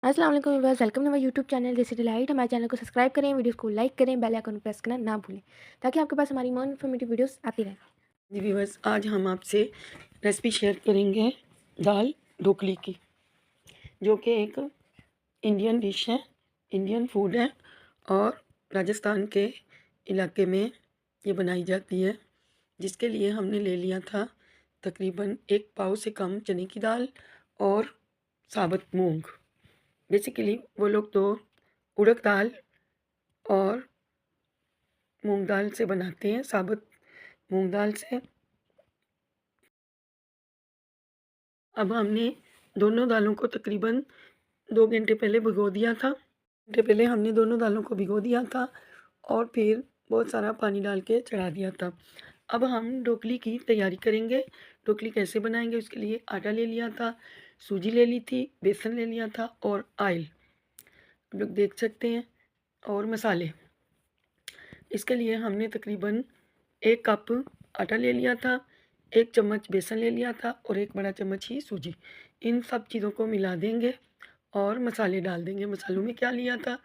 अस्सलाम वालेकुम viewers, welcome to my YouTube channel recipe delight. हमारे चैनल को सब्सक्राइब करें, वीडियोस को लाइक करें, बेल आइकन को प्रेस करना ना भूलें ताकि आपके पास हमारी मोर इन्फॉर्मेटिव वीडियोस आती रहें। जी व्यूअर्स, आज हम आपसे रेसिपी शेयर करेंगे दाल ढोकली की, जो कि एक इंडियन डिश है, इंडियन फूड है और राजस्थान के इलाके में ये बनाई जाती है। जिसके लिए हमने ले लिया था तकरीबन 1 पाव से कम चने की दाल और साबुत मूंग। बेसिकली वो लोग तो उड़द दाल और मूंग दाल से बनाते हैं, साबुत मूंग दाल से। अब हमने दोनों दालों को तकरीबन 2 घंटे पहले भिगो दिया था। घंटे पहले हमने दोनों दालों को भिगो दिया था और फिर बहुत सारा पानी डाल के चढ़ा दिया था। अब हम ढोकली की तैयारी करेंगे। ढोकली कैसे बनाएंगे उसके लिए आटा ले लिया था, सूजी ले ली थी, बेसन ले लिया था और ऑयल आप लोग देख सकते हैं, और मसाले। इसके लिए हमने तकरीबन 1 कप आटा ले लिया था, 1 चम्मच बेसन ले लिया था और 1 बड़ा चम्मच ही सूजी। इन सब चीज़ों को मिला देंगे और मसाले डाल देंगे। मसालों में क्या लिया था,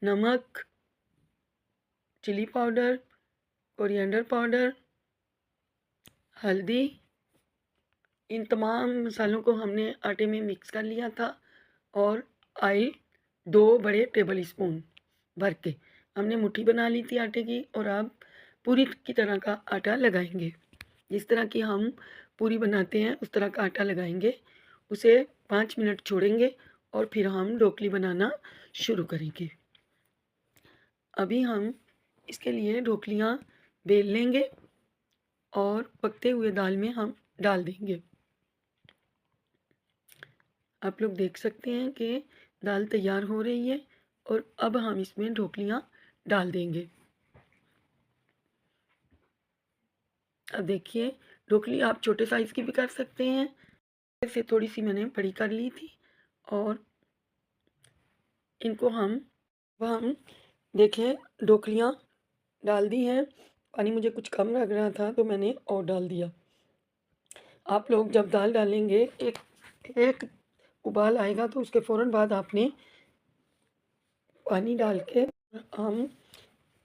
नमक, चिली पाउडर, कोरिएंडर पाउडर, हल्दी। इन तमाम मसालों को हमने आटे में मिक्स कर लिया था और ऑयल 2 बड़े टेबल स्पून भर के हमने मुट्ठी बना ली थी आटे की। और अब पूरी की तरह का आटा लगाएंगे, जिस तरह की हम पूरी बनाते हैं उस तरह का आटा लगाएंगे। उसे 5 मिनट छोड़ेंगे और फिर हम ढोकली बनाना शुरू करेंगे। अभी हम इसके लिए ढोकलियाँ बेल लेंगे और पकते हुए दाल में हम डाल देंगे। आप लोग देख सकते हैं कि दाल तैयार हो रही है और अब हम इसमें ढोकलियाँ डाल देंगे। अब देखिए, ढोकली आप छोटे साइज़ की भी कर सकते हैं। ऐसे थोड़ी सी मैंने बड़ी कर ली थी और इनको हम देखिए ढोकलियाँ डाल दी हैं। पानी मुझे कुछ कम लग रहा था तो मैंने और डाल दिया। आप लोग जब दाल डालेंगे, एक एक उबाल आएगा तो उसके फ़ौरन बाद आपने पानी डाल के हम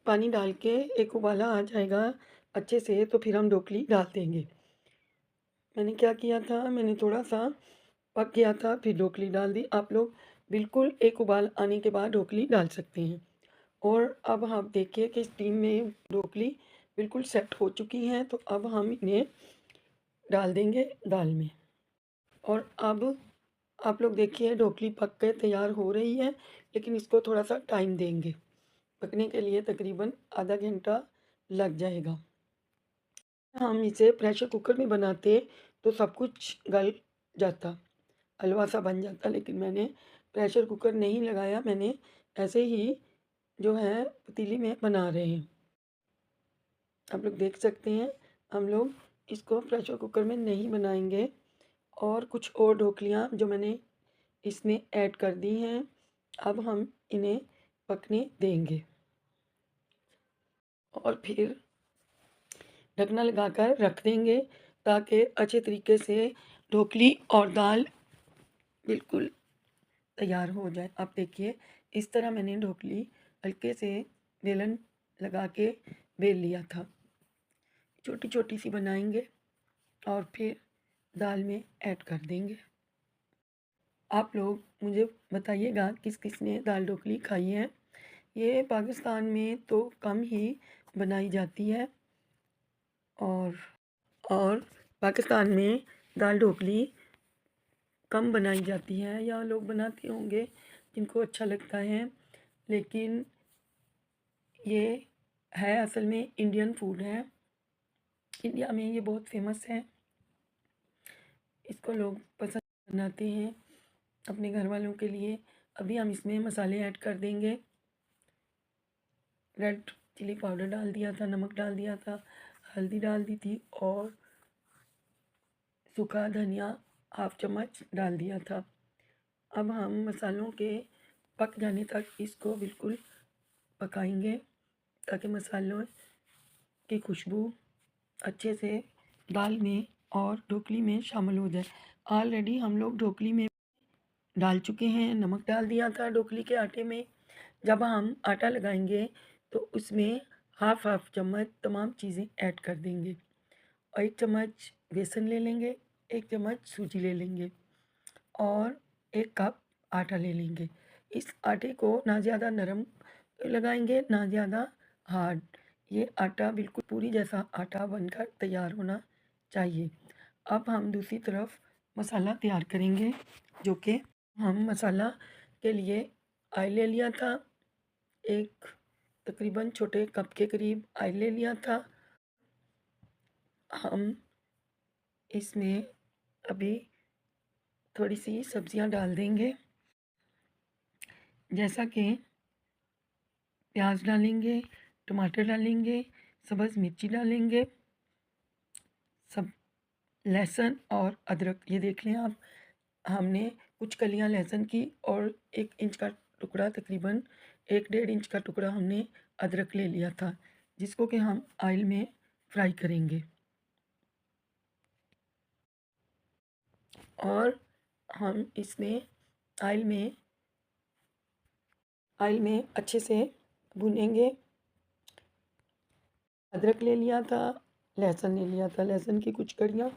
पानी डाल के एक उबाला आ जाएगा अच्छे से तो फिर हम ढोकली डाल देंगे। मैंने क्या किया था, मैंने थोड़ा-सा पक गया था फिर ढोकली डाल दी। आप लोग बिल्कुल एक उबाल आने के बाद ढोकली डाल सकते हैं। और अब आप देखिए कि स्टीम में ढोकली बिल्कुल सेट हो चुकी हैं, तो अब हम इन्हें डाल देंगे दाल में। और अब आप लोग देखिए ढोकली पक के तैयार हो रही है, लेकिन इसको थोड़ा-सा टाइम देंगे। पकने के लिए तकरीबन आधा घंटा लग जाएगा। हम इसे प्रेशर कुकर में बनाते तो सब कुछ गल जाता, हलवा सा बन जाता, लेकिन मैंने प्रेशर कुकर नहीं लगाया। मैंने ऐसे ही जो है पतीली में बना रहे हैं। आप लोग देख सकते हैं, हम लोग इसको प्रेशर कुकर में नहीं बनाएंगे। और कुछ और ढोकलियाँ जो मैंने इसमें ऐड कर दी हैं, अब हम इन्हें पकने देंगे और फिर ढकना लगाकर रख देंगे ताकि अच्छे तरीके से ढोकली और दाल बिल्कुल तैयार हो जाए। आप देखिए इस तरह मैंने ढोकली हल्के से बेलन लगा के बेल लिया था। छोटी छोटी सी बनाएंगे और फिर दाल में ऐड कर देंगे। आप लोग मुझे बताइएगा किस किस ने दाल ढोकली खाई है। ये पाकिस्तान में तो कम ही बनाई जाती है और पाकिस्तान में दाल ढोकली कम बनाई जाती है, या लोग बनाते होंगे जिनको अच्छा लगता है, लेकिन ये है असल में इंडियन फूड है। इंडिया में ये बहुत फेमस है, इसको लोग पसंद बनाते हैं अपने घर वालों के लिए। अभी हम इसमें मसाले ऐड कर देंगे। रेड चिली पाउडर डाल दिया था, नमक डाल दिया था, हल्दी डाल दी थी और सूखा धनिया हाफ चम्मच डाल दिया था। अब हम मसालों के पक जाने तक इसको बिल्कुल पकाएंगे ताकि मसालों की खुशबू अच्छे से दाल में और ढोकली में शामिल हो जाए। ऑलरेडी हम लोग ढोकली में डाल चुके हैं, नमक डाल दिया था ढोकली के आटे में। जब हम आटा लगाएंगे तो उसमें हाफ हाफ चम्मच तमाम चीज़ें ऐड कर देंगे और 1 चम्मच बेसन ले लेंगे, 1 चम्मच सूजी ले लेंगे और 1 कप आटा ले लेंगे। इस आटे को ना ज़्यादा नरम लगाएंगे, ना ज़्यादा हार्ड। ये आटा बिल्कुल पूरी जैसा आटा बनकर तैयार होना चाहिए। अब हम दूसरी तरफ मसाला तैयार करेंगे, जो कि हम मसाला के लिए ऑयल ले लिया था। एक तकरीबन छोटे कप के करीब ऑयल ले लिया था। हम इसमें अभी थोड़ी सी सब्जियां डाल देंगे, जैसा कि प्याज डालेंगे, टमाटर डालेंगे, सब्ज़ मिर्ची डालेंगे, सब लहसुन और अदरक। ये देख लें आप, हमने कुछ कलियां लहसुन की और 1 इंच का टुकड़ा, तकरीबन 1 डेढ़ इंच का टुकड़ा हमने अदरक ले लिया था, जिसको कि हम ऑयल में फ्राई करेंगे। और हम इसमें ऑयल में अच्छे से भुनेंगे। अदरक ले लिया था, लहसुन ले लिया था, लहसुन की कुछ कड़ियाँ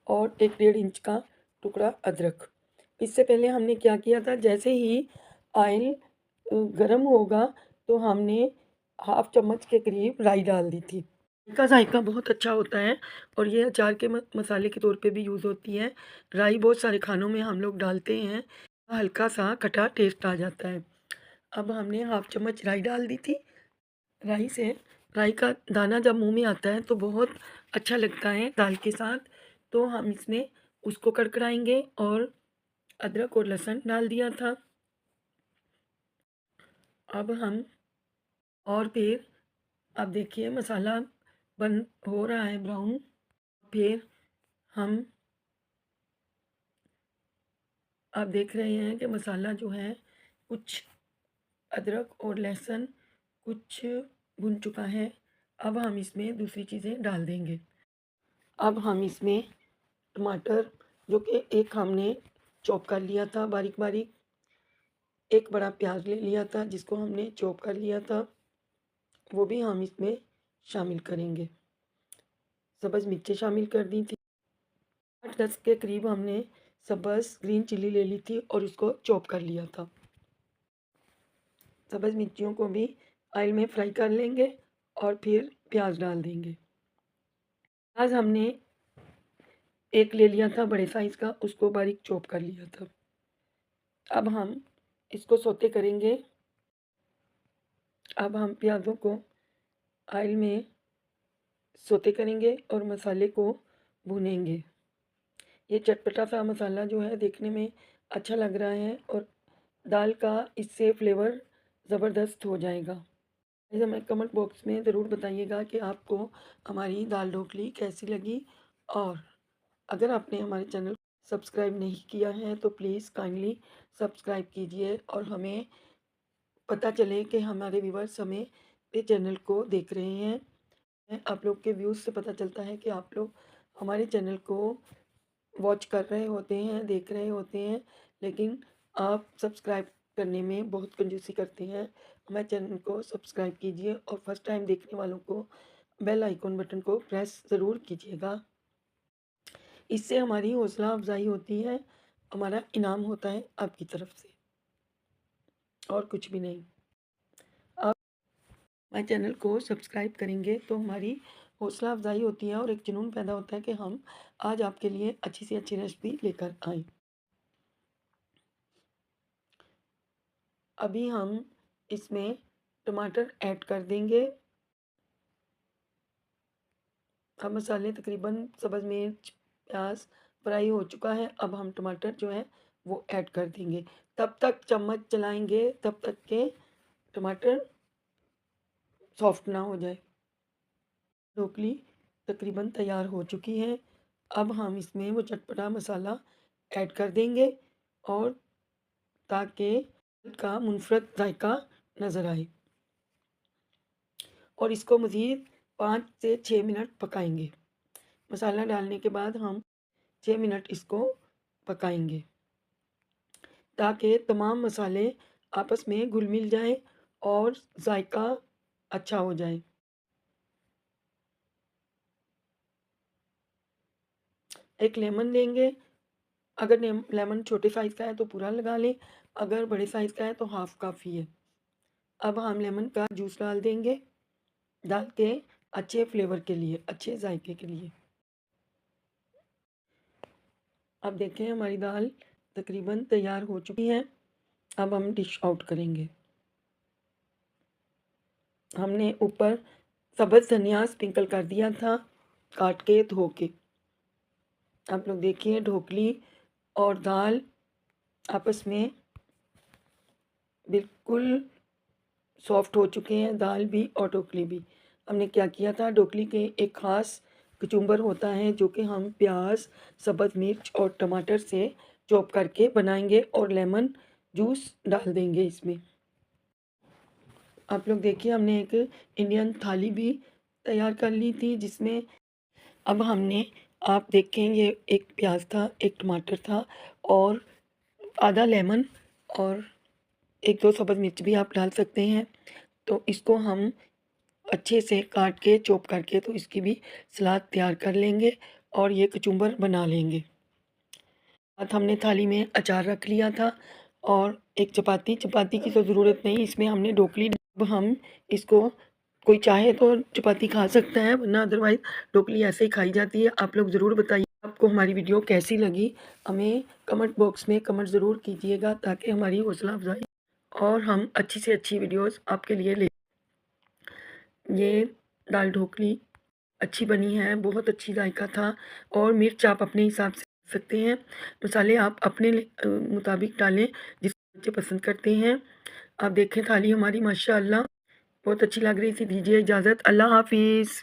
और 1 डेढ़ इंच का टुकड़ा अदरक। इससे पहले हमने क्या किया था, जैसे ही ऑयल गरम होगा तो हमने हाफ चम्मच के करीब राई डाल दी थी। इनका जायका बहुत अच्छा होता है और ये अचार के मसाले के तौर पे भी यूज़ होती है। राई बहुत सारे खानों में हम लोग डालते हैं, हल्का सा खट्टा टेस्ट आ जाता है। अब हमने हाफ चम्मच राई डाल दी थी। राई से राई का दाना जब मुंह में आता है तो बहुत अच्छा लगता है दाल के साथ। तो हम इसमें उसको कड़कड़ाएंगे और अदरक और लहसुन डाल दिया था। अब हम और फिर अब देखिए मसाला बन हो रहा है ब्राउन। फिर हम अब देख रहे हैं कि मसाला जो है कुछ अदरक और लहसुन कुछ भुन चुका है। अब हम इसमें दूसरी चीज़ें डाल देंगे। अब हम इसमें टमाटर, जो कि एक हमने चॉप कर लिया था बारीक बारीक, एक बड़ा प्याज ले लिया था जिसको हमने चॉप कर लिया था, वो भी हम इसमें शामिल करेंगे। सब्ज़ मिर्चें शामिल कर दी थी। 8-10 के करीब हमने सब्ज़ ग्रीन चिल्ली ले ली थी और उसको चॉप कर लिया था। सब्ज़ मिर्चियों को भी ऑयल में फ्राई कर लेंगे और फिर प्याज डाल देंगे। प्याज हमने एक ले लिया था बड़े साइज़ का, उसको बारीक चॉप कर लिया था। अब हम इसको सौते करेंगे। अब हम प्याज़ों को ऑयल में सौते करेंगे और मसाले को भूनेंगे। ये चटपटा सा मसाला जो है देखने में अच्छा लग रहा है और दाल का इससे फ्लेवर ज़बरदस्त हो जाएगा। गाइस, हमें कमेंट बॉक्स में ज़रूर बताइएगा कि आपको हमारी दाल ढोकली कैसी लगी। और अगर आपने हमारे चैनल सब्सक्राइब नहीं किया है तो प्लीज़ काइंडली सब्सक्राइब कीजिए और हमें पता चले कि हमारे व्यूअर्स हमें ये चैनल को देख रहे हैं। आप लोग के व्यूज़ से पता चलता है कि आप लोग हमारे चैनल को वॉच कर रहे होते हैं, देख रहे होते हैं, लेकिन आप सब्सक्राइब करने में बहुत कंजूसी करते हैं। हमारे चैनल को सब्सक्राइब कीजिए और फर्स्ट टाइम देखने वालों को बेल आइकॉन बटन को प्रेस ज़रूर कीजिएगा। इससे हमारी हौसला अफजाई होती है, हमारा इनाम होता है आपकी तरफ से, और कुछ भी नहीं। आप हमारे चैनल को सब्सक्राइब करेंगे तो हमारी हौसला अफजाई होती है और एक जुनून पैदा होता है कि हम आज आपके लिए अच्छी से अच्छी रेसिपी लेकर आएँ। अभी हम इसमें टमाटर ऐड कर देंगे। अब मसाले तकरीबन सब्ज़ मिर्च, प्याज फ्राई हो चुका है। अब हम टमाटर जो है वो ऐड कर देंगे। तब तक चम्मच चलाएंगे तब तक के टमाटर सॉफ्ट ना हो जाए। ढोकली तकरीबन तैयार हो चुकी है। अब हम इसमें वो चटपटा मसाला ऐड कर देंगे और ताकि का मुनफरद जायका नज़र आए, और इसको मज़ीद 5 से 6 मिनट पकाएंगे। मसाला डालने के बाद हम 6 मिनट इसको पकाएंगे। ताकि तमाम मसाले आपस में घुल-मिल जाएँ और ज़ायका अच्छा हो जाए। एक लेमन लेंगे, अगर लेमन छोटे साइज़ का है तो पूरा लगा लें, अगर बड़े साइज़ का है तो हाफ़ काफ़ी है। अब हम लेमन का जूस डाल देंगे, डाल के अच्छे फ्लेवर के लिए, अच्छे ज़ायके के लिए। अब देखें हमारी दाल तकरीबन तैयार हो चुकी है। अब हम डिश आउट करेंगे। हमने ऊपर सब्ज़ धनिया स्प्रिंकल कर दिया था, काट के, धो के। आप लोग देखिए ढोकली और दाल आपस में बिल्कुल सॉफ्ट हो चुके हैं, दाल भी और ढोकली भी। हमने क्या किया था, ढोकली के एक ख़ास कचुम्बर होता है जो कि हम प्याज, सब्ज़ मिर्च और टमाटर से चॉप करके बनाएंगे और लेमन जूस डाल देंगे इसमें। आप लोग देखिए हमने एक इंडियन थाली भी तैयार कर ली थी जिसमें अब हमने, आप देखें ये एक प्याज था, एक टमाटर था और आधा लेमन और 1-2 सब्ज़ मिर्च भी आप डाल सकते हैं। तो इसको हम अच्छे से काट के चॉप करके तो इसकी भी सलाद तैयार कर लेंगे और ये कचुम्बर बना लेंगे। साथ हमने थाली में अचार रख लिया था और एक चपाती, चपाती की तो ज़रूरत नहीं, इसमें हमने ढोकली, अब हम इसको, कोई चाहे तो चपाती खा सकता है वरना अदरवाइज़ ढोकली ऐसे ही खाई जाती है। आप लोग ज़रूर बताइए आपको हमारी वीडियो कैसी लगी, हमें कमेंट बॉक्स में कमेंट ज़रूर कीजिएगा ताकि हमारी हौसला अफ़ज़ाई और हम अच्छी से अच्छी वीडियोज़ आपके लिए ले। ये दाल ढोकली अच्छी बनी है, बहुत अच्छी जायका था और मिर्च आप अपने हिसाब से सकते हैं। मसाले आप अपने मुताबिक डालें जिस बच्चे पसंद करते हैं। आप देखें थाली हमारी माशाअल्लाह बहुत अच्छी लग रही थी। दीजिए इजाज़त, अल्लाह हाफ़िज़।